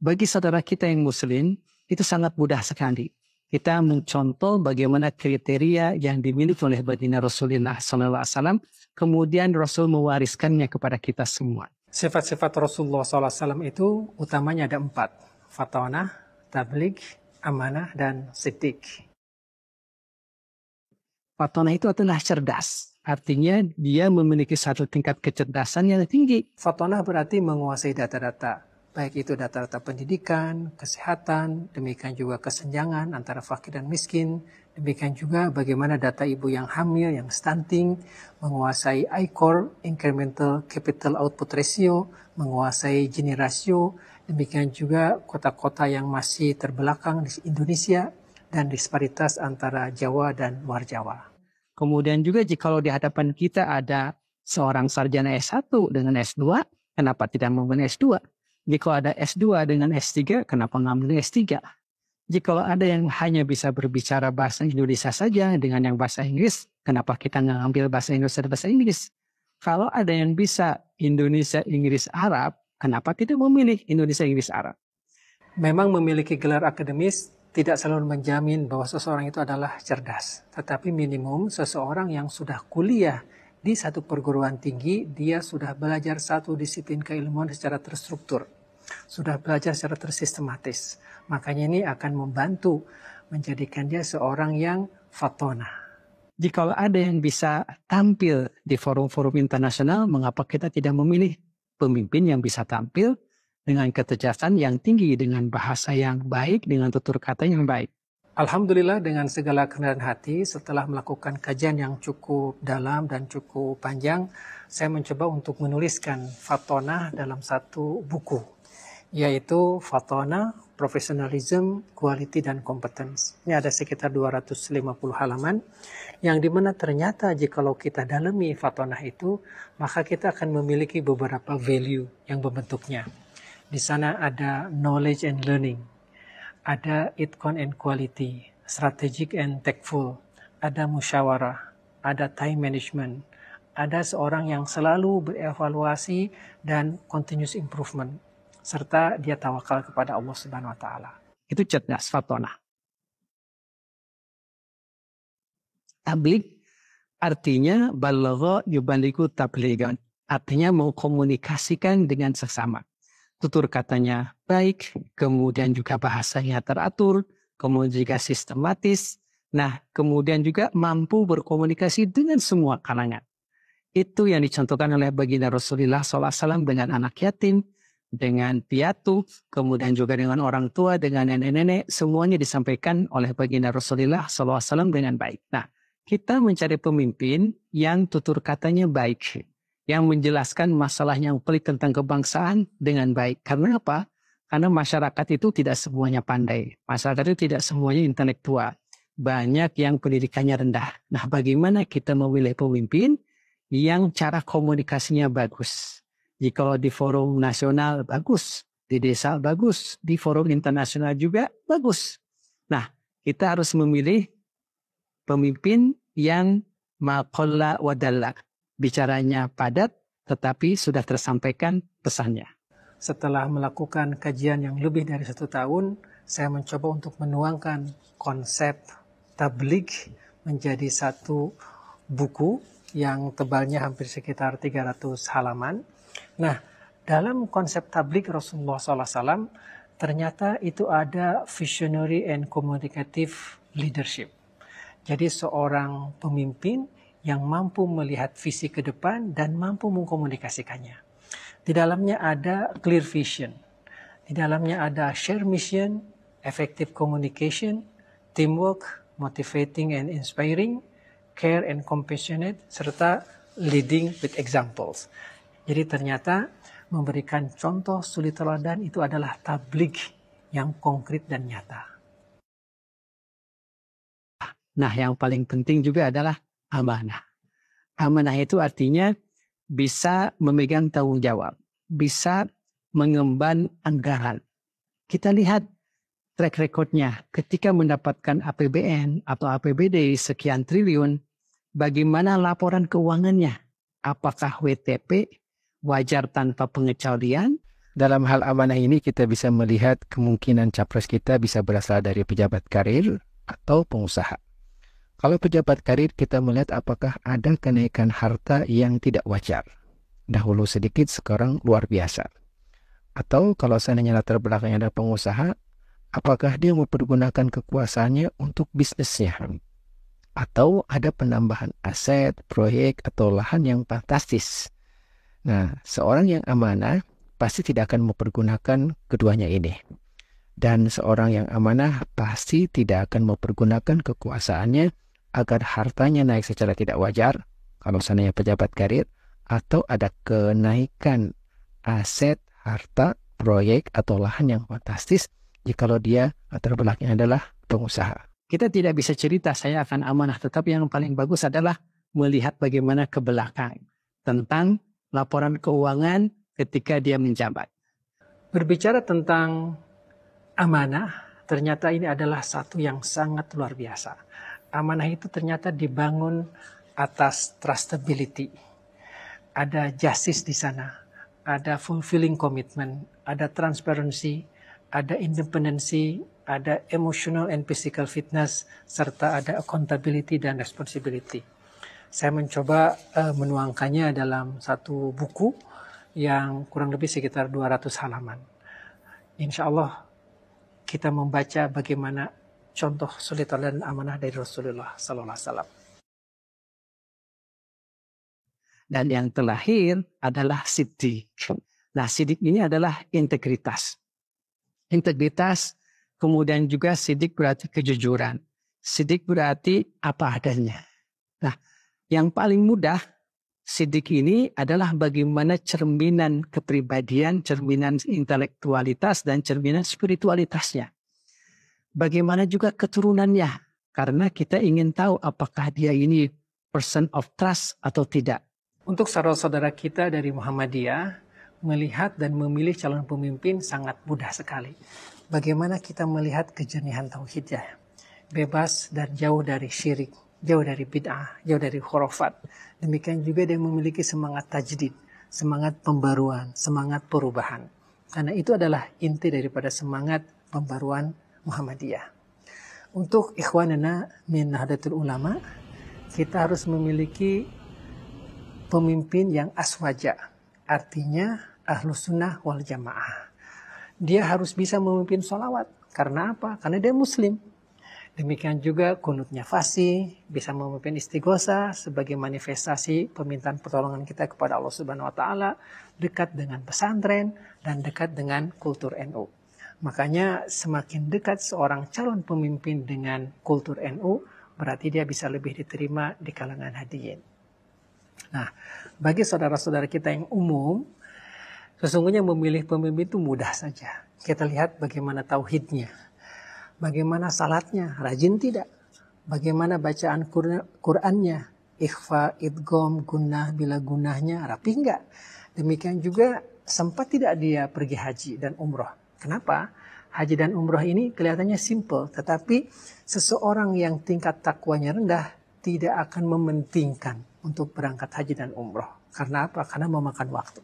bagi saudara kita yang muslim, itu sangat mudah sekali. Kita mencontoh bagaimana kriteria yang dimiliki oleh baginda Rasulullah SAW, kemudian Rasul mewariskannya kepada kita semua. Sifat-sifat Rasulullah SAW itu utamanya ada 4. Fatonah, tabligh, amanah, dan siddiq. Fatonah itu adalah cerdas. Artinya dia memiliki satu tingkat kecerdasan yang tinggi. Fatonah berarti menguasai data-data. Baik itu data-data pendidikan, kesehatan, demikian juga kesenjangan antara fakir dan miskin, demikian juga bagaimana data ibu yang hamil, yang stunting, menguasai ICOR, Incremental Capital Output Ratio, menguasai Gini Ratio, demikian juga kota-kota yang masih terbelakang di Indonesia, dan disparitas antara Jawa dan luar Jawa. Kemudian juga jika di hadapan kita ada seorang sarjana S1 dengan S2, kenapa tidak mengambil S2? Jika ada S2 dengan S3, kenapa ngambil S3? Jika ada yang hanya bisa berbicara bahasa Indonesia saja dengan yang bahasa Inggris, kenapa kita nggak ngambil bahasa Indonesia dan bahasa Inggris? Kalau ada yang bisa Indonesia, Inggris, Arab, kenapa tidak memilih Indonesia, Inggris, Arab? Memang memiliki gelar akademis tidak selalu menjamin bahwa seseorang itu adalah cerdas. Tetapi minimum seseorang yang sudah kuliah di satu perguruan tinggi, dia sudah belajar satu disiplin keilmuan secara terstruktur. Sudah belajar secara tersistematis. Makanya ini akan membantu menjadikan dia seorang yang fatonah. Jika ada yang bisa tampil di forum-forum internasional, mengapa kita tidak memilih pemimpin yang bisa tampil dengan kecerdasan yang tinggi, dengan bahasa yang baik, dengan tutur kata yang baik? Alhamdulillah dengan segala kerendahan hati, setelah melakukan kajian yang cukup dalam dan cukup panjang, saya mencoba untuk menuliskan fatonah dalam satu buku, yaitu Fatonah, Professionalism, Quality, dan Competence. Ini ada sekitar 250 halaman, yang dimana ternyata jikalau kita dalami fatonah itu, maka kita akan memiliki beberapa value yang membentuknya. Di sana ada knowledge and learning, ada itqan and quality, strategic and tactful, ada musyawarah, ada time management, ada seorang yang selalu berevaluasi dan continuous improvement, serta dia tawakal kepada Allah Subhanahu wa taala. Itu cerdas, fatonah. Tabligh artinya balagha yubalighu tabligan. Artinya mengkomunikasikan dengan sesama. Tutur katanya baik, kemudian juga bahasanya teratur, kemudian juga sistematis. Nah, kemudian juga mampu berkomunikasi dengan semua kalangan. Itu yang dicontohkan oleh baginda Rasulullah SAW dengan anak yatim, dengan piatu, kemudian juga dengan orang tua, dengan nenek-nenek, semuanya disampaikan oleh baginda Rasulullah SAW dengan baik. Nah, kita mencari pemimpin yang tutur katanya baik, yang menjelaskan masalah yang pelik tentang kebangsaan dengan baik. Karena apa? Karena masyarakat itu tidak semuanya pandai. Masyarakat itu tidak semuanya intelektual. Banyak yang pendidikannya rendah. Nah, bagaimana kita memilih pemimpin yang cara komunikasinya bagus? Jika di forum nasional bagus, di desa bagus, di forum internasional juga bagus. Nah, kita harus memilih pemimpin yang maqalla wadalla. Bicaranya padat, tetapi sudah tersampaikan pesannya. Setelah melakukan kajian yang lebih dari 1 tahun, saya mencoba untuk menuangkan konsep tabligh menjadi satu buku yang tebalnya hampir sekitar 300 halaman. Nah, dalam konsep tabligh Rasulullah SAW, ternyata itu ada visionary and communicative leadership. Jadi seorang pemimpin yang mampu melihat visi ke depan dan mampu mengkomunikasikannya. Di dalamnya ada clear vision. Di dalamnya ada share mission, effective communication, teamwork, motivating and inspiring, care and compassionate, serta leading with examples. Jadi ternyata memberikan contoh suri teladan itu adalah tabligh yang konkret dan nyata. Nah, yang paling penting juga adalah amanah. Amanah itu artinya bisa memegang tanggung jawab, bisa mengemban anggaran. Kita lihat track recordnya ketika mendapatkan APBN atau APBD sekian triliun, bagaimana laporan keuangannya? Apakah WTP, wajar tanpa pengecualian, Dalam hal amanah ini kita bisa melihat kemungkinan capres kita bisa berasal dari pejabat karir atau pengusaha. Kalau pejabat karir kita melihat apakah ada kenaikan harta yang tidak wajar. Dahulu sedikit, sekarang luar biasa. Atau kalau seandainya latar belakangnya adalah pengusaha, apakah dia mempergunakan kekuasaannya untuk bisnisnya? Atau ada penambahan aset, proyek, atau lahan yang fantastis. Nah, seorang yang amanah pasti tidak akan mempergunakan keduanya ini. Dan seorang yang amanah pasti tidak akan mempergunakan kekuasaannya agar hartanya naik secara tidak wajar, kalau seandainya pejabat karir, atau ada kenaikan aset, harta, proyek, atau lahan yang fantastis jikalau dia latar belakangnya adalah pengusaha. Kita tidak bisa cerita saya akan amanah, tetapi yang paling bagus adalah melihat bagaimana ke belakang tentang laporan keuangan ketika dia menjabat. Berbicara tentang amanah, ternyata ini adalah satu yang sangat luar biasa. Amanah itu ternyata dibangun atas trustability. Ada justice di sana, ada fulfilling commitment, ada transparency, ada independency, ada emotional and physical fitness, serta ada accountability dan responsibility. Saya mencoba menuangkannya dalam satu buku yang kurang lebih sekitar 200 halaman. Insya Allah kita membaca bagaimana contoh suri teladan amanah dari Rasulullah Sallallahu Alaihi Wasallam. Dan yang terakhir adalah siddiq. Nah, siddiq ini adalah integritas. Integritas, kemudian juga siddiq berarti kejujuran. Siddiq berarti apa adanya. Nah, yang paling mudah siddiq ini adalah bagaimana cerminan kepribadian, cerminan intelektualitas, dan cerminan spiritualitasnya. Bagaimana juga keturunannya. Karena kita ingin tahu apakah dia ini person of trust atau tidak. Untuk saudara-saudara kita dari Muhammadiyah, melihat dan memilih calon pemimpin sangat mudah sekali. Bagaimana kita melihat kejernihan tauhidnya. Bebas dan jauh dari syirik, jauh dari bid'ah, jauh dari khurafat. Demikian juga dia memiliki semangat tajdid, semangat pembaruan, semangat perubahan. Karena itu adalah inti daripada semangat pembaruan Muhammadiyah. Untuk ikhwanana min Nahdlatul Ulama, kita harus memiliki pemimpin yang aswaja, artinya ahlus sunnah wal jamaah. Dia harus bisa memimpin sholawat. Karena apa? Karena dia muslim. Demikian juga kunutnya fasih, bisa memimpin istighosa sebagai manifestasi permintaan pertolongan kita kepada Allah Subhanahu wa taala, dekat dengan pesantren dan dekat dengan kultur NU. Makanya semakin dekat seorang calon pemimpin dengan kultur NU, berarti dia bisa lebih diterima di kalangan hadirin. Nah, bagi saudara-saudara kita yang umum, sesungguhnya memilih pemimpin itu mudah saja. Kita lihat bagaimana tauhidnya, bagaimana salatnya, rajin tidak, bagaimana bacaan Qur'annya, ikhfa, idgham, gunnah, bila gunnahnya, rapi enggak. Demikian juga sempat tidak dia pergi haji dan umroh. Kenapa? Haji dan umroh ini kelihatannya simple, tetapi seseorang yang tingkat takwanya rendah tidak akan mementingkan untuk berangkat haji dan umroh. Karena apa? Karena memakan waktu.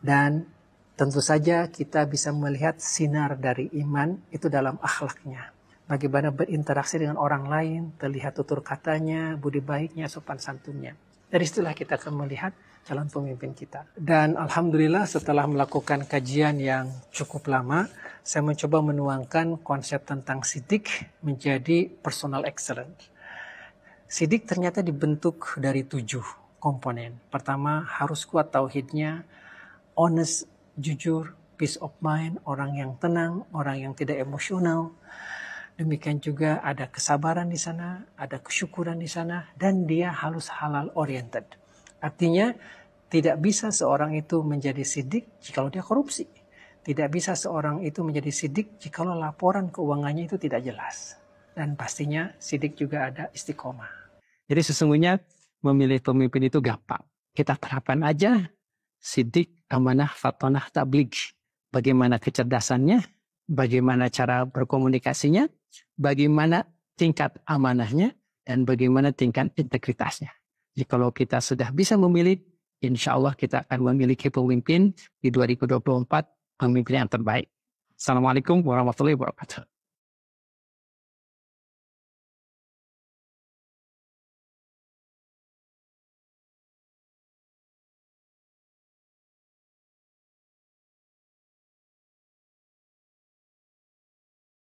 Dan tentu saja kita bisa melihat sinar dari iman itu dalam akhlaknya. Bagaimana berinteraksi dengan orang lain, terlihat tutur katanya, budi baiknya, sopan santunnya. Dari situlah kita akan melihat calon pemimpin kita. Dan alhamdulillah setelah melakukan kajian yang cukup lama, saya mencoba menuangkan konsep tentang siddiq menjadi personal excellence. Siddiq ternyata dibentuk dari 7 komponen. Pertama, harus kuat tauhidnya, honest, jujur, peace of mind, orang yang tenang, orang yang tidak emosional. Demikian juga ada kesabaran di sana, ada kesyukuran di sana, dan dia harus halal oriented. Artinya, tidak bisa seorang itu menjadi siddiq jika dia korupsi. Tidak bisa seorang itu menjadi siddiq jika laporan keuangannya itu tidak jelas. Dan pastinya siddiq juga ada istiqomah. Jadi sesungguhnya memilih pemimpin itu gampang. Kita terapkan aja siddiq, amanah, fatonah, tabligh. Bagaimana kecerdasannya, bagaimana cara berkomunikasinya, bagaimana tingkat amanahnya, dan bagaimana tingkat integritasnya. Jadi kalau kita sudah bisa memilih, insya Allah kita akan memiliki pemimpin di 2024, pemimpin yang terbaik. Assalamualaikum warahmatullahi wabarakatuh.